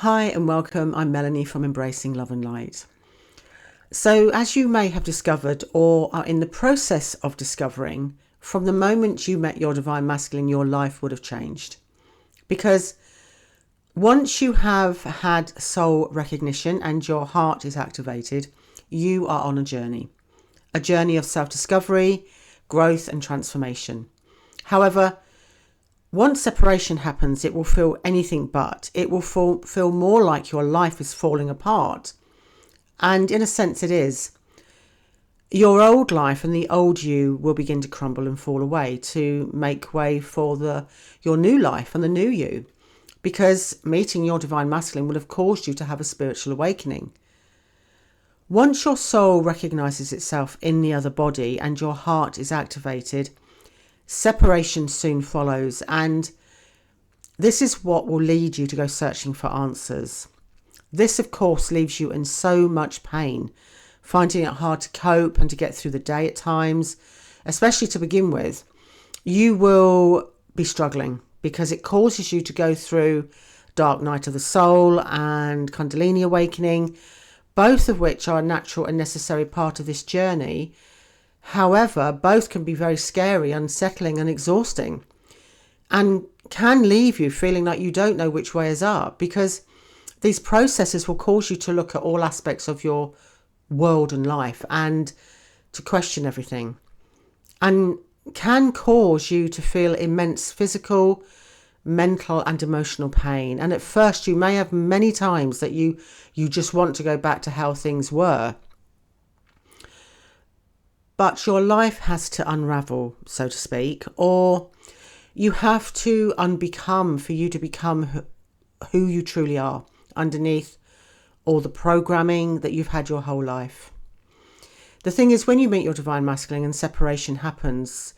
Hi and welcome. I'm Melanie from Embracing Love and Light. So, as you may have discovered or are in the process of discovering, from the moment you met your divine masculine, your life would have changed. Because once you have had soul recognition and your heart is activated, you are on a journey of self-discovery, growth and transformation. However, once separation happens, it will feel anything but. It will feel more like your life is falling apart. And in a sense it is. Your old life and the old you will begin to crumble and fall away to make way for your new life and the new you. Because meeting your divine masculine will have caused you to have a spiritual awakening. Once your soul recognizes itself in the other body and your heart is activated, separation soon follows, and this is what will lead you to go searching for answers. This, of course, leaves you in so much pain, finding it hard to cope and to get through the day at times, especially to begin with. You will be struggling because it causes you to go through dark night of the soul and Kundalini awakening, both of which are a natural and necessary part of this journey. However, both can be very scary, unsettling and exhausting, and can leave you feeling like you don't know which way is up, because these processes will cause you to look at all aspects of your world and life and to question everything, and can cause you to feel immense physical, mental and emotional pain. And at first you may have many times that you just want to go back to how things were. But your life has to unravel, so to speak, or you have to unbecome for you to become who you truly are underneath all the programming that you've had your whole life. The thing is, when you meet your divine masculine and separation happens,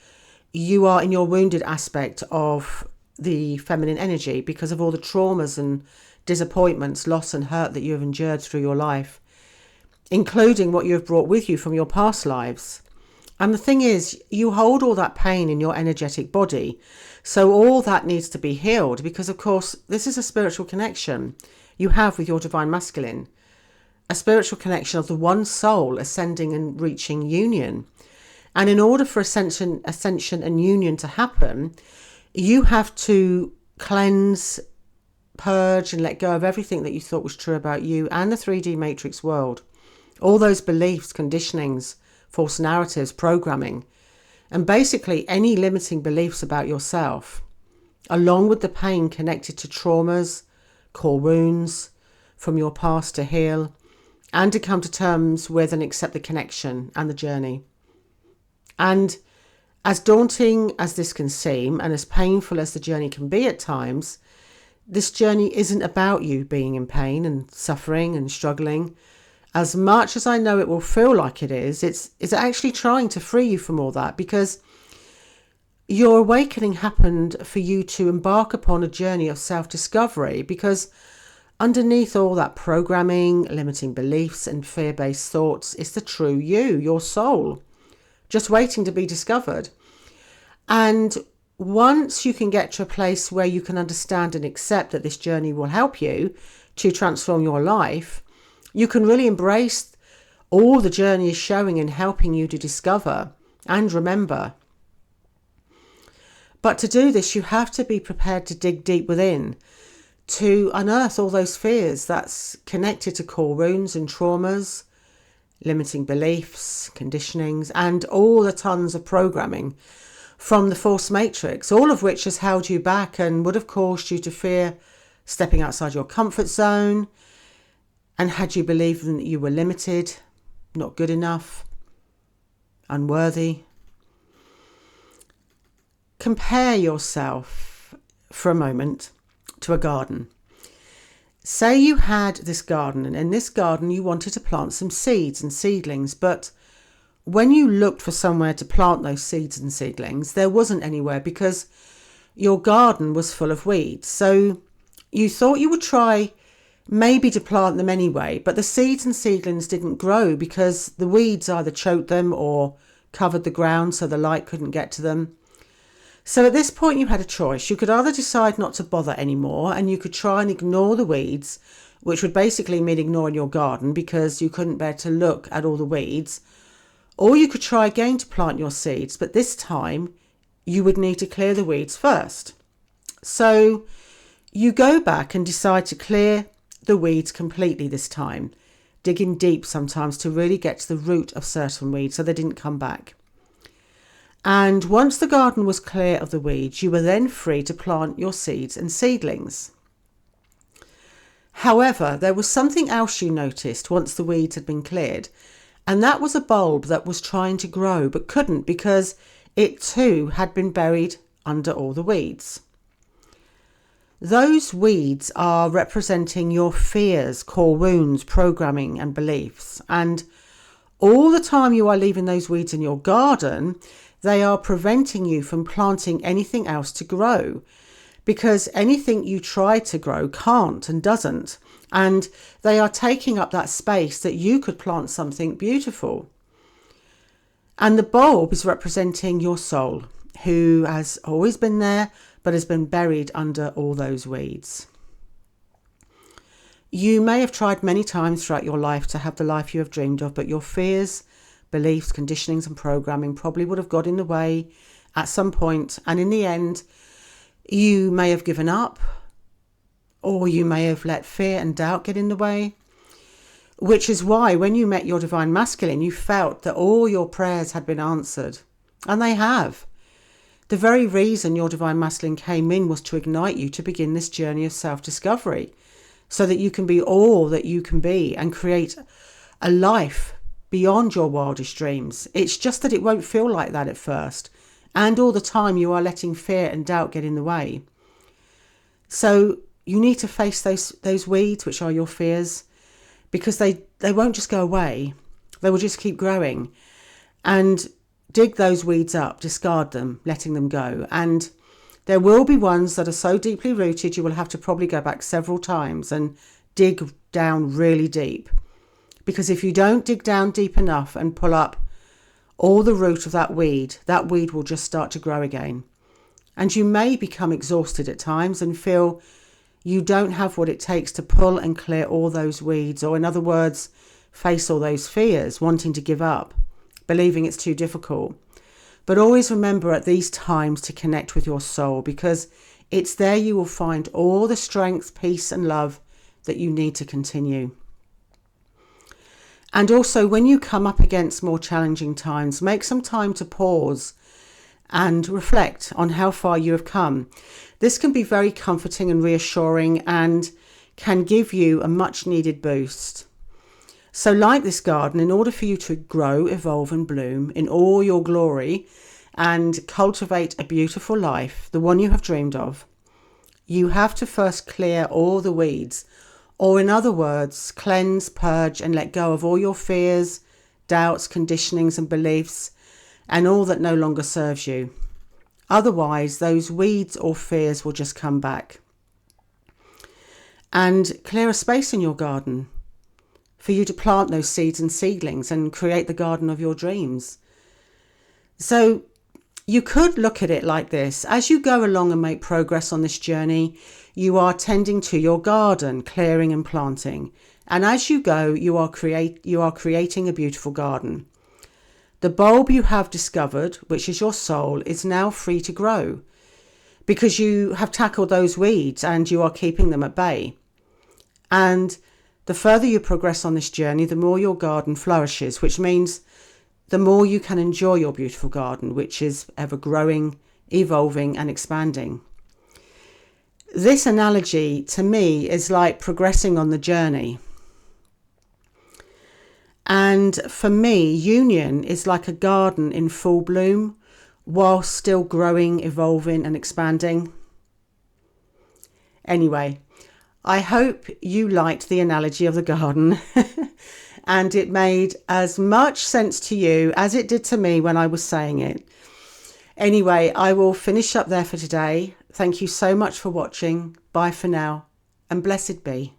you are in your wounded aspect of the feminine energy because of all the traumas and disappointments, loss and hurt that you have endured through your life, including what you have brought with you from your past lives. And the thing is, you hold all that pain in your energetic body. So all that needs to be healed because, of course, this is a spiritual connection you have with your divine masculine, a spiritual connection of the one soul ascending and reaching union. And in order for ascension and union to happen, you have to cleanse, purge and let go of everything that you thought was true about you and the 3D matrix world. All those beliefs, conditionings, false narratives, programming, and basically any limiting beliefs about yourself, along with the pain connected to traumas, core wounds from your past to heal, and to come to terms with and accept the connection and the journey. And as daunting as this can seem, and as painful as the journey can be at times, this journey isn't about you being in pain and suffering and struggling. As much as I know it will feel like it is, it's actually trying to free you from all that, because your awakening happened for you to embark upon a journey of self-discovery, because underneath all that programming, limiting beliefs and fear-based thoughts is the true you, your soul, just waiting to be discovered. And once you can get to a place where you can understand and accept that this journey will help you to transform your life, you can really embrace all the journey is showing and helping you to discover and remember. But to do this, you have to be prepared to dig deep within, to unearth all those fears that's connected to core wounds and traumas, limiting beliefs, conditionings, and all the tons of programming from the false matrix, all of which has held you back and would have caused you to fear stepping outside your comfort zone, and had you believed that you were limited, not good enough, unworthy. Compare yourself for a moment to a garden. Say you had this garden, and in this garden you wanted to plant some seeds and seedlings, but when you looked for somewhere to plant those seeds and seedlings, there wasn't anywhere because your garden was full of weeds. So you thought you would try maybe to plant them anyway, but the seeds and seedlings didn't grow because the weeds either choked them or covered the ground so the light couldn't get to them. So at this point you had a choice. You could either decide not to bother anymore and you could try and ignore the weeds, which would basically mean ignoring your garden because you couldn't bear to look at all the weeds. Or you could try again to plant your seeds, but this time you would need to clear the weeds first. So you go back and decide to clear the weeds completely this time, digging deep sometimes to really get to the root of certain weeds so they didn't come back. And once the garden was clear of the weeds, you were then free to plant your seeds and seedlings. However, there was something else you noticed once the weeds had been cleared, and that was a bulb that was trying to grow but couldn't because it too had been buried under all the weeds. Those weeds are representing your fears, core wounds, programming and beliefs. And all the time you are leaving those weeds in your garden, they are preventing you from planting anything else to grow, because anything you try to grow can't and doesn't. And they are taking up that space that you could plant something beautiful. And the bulb is representing your soul, who has always been there, but has been buried under all those weeds. You may have tried many times throughout your life to have the life you have dreamed of, but your fears, beliefs, conditionings and programming probably would have got in the way at some point, and in the end you may have given up, or you may have let fear and doubt get in the way, which is why when you met your divine masculine you felt that all your prayers had been answered, and they have. The very reason your divine masculine came in was to ignite you to begin this journey of self-discovery, so that you can be all that you can be and create a life beyond your wildest dreams. It's just that it won't feel like that at first, and all the time you are letting fear and doubt get in the way. So you need to face those weeds, which are your fears, because they won't just go away. They will just keep growing. And dig those weeds up, discard them, letting them go. And there will be ones that are so deeply rooted you will have to probably go back several times and dig down really deep. Because if you don't dig down deep enough and pull up all the root of that weed will just start to grow again. And you may become exhausted at times and feel you don't have what it takes to pull and clear all those weeds, or in other words, face all those fears, wanting to give up, believing it's too difficult. But always remember at these times to connect with your soul, because it's there you will find all the strength, peace and love that you need to continue. And also, when you come up against more challenging times, make some time to pause and reflect on how far you have come. This can be very comforting and reassuring and can give you a much needed boost. So like this garden, in order for you to grow, evolve and bloom in all your glory and cultivate a beautiful life, the one you have dreamed of, you have to first clear all the weeds, or in other words, cleanse, purge and let go of all your fears, doubts, conditionings and beliefs, and all that no longer serves you. Otherwise, those weeds or fears will just come back. And clear a space in your garden for you to plant those seeds and seedlings and create the garden of your dreams. So you could look at it like this. As you go along and make progress on this journey, you are tending to your garden, clearing and planting. And as you go, you are creating a beautiful garden. The bulb you have discovered, which is your soul, is now free to grow because you have tackled those weeds and you are keeping them at bay. And the further you progress on this journey, the more your garden flourishes, which means the more you can enjoy your beautiful garden, which is ever growing, evolving and expanding. This analogy to me is like progressing on the journey. And for me, union is like a garden in full bloom while still growing, evolving and expanding. Anyway, I hope you liked the analogy of the garden and it made as much sense to you as it did to me when I was saying it. Anyway, I will finish up there for today. Thank you so much for watching. Bye for now and blessed be.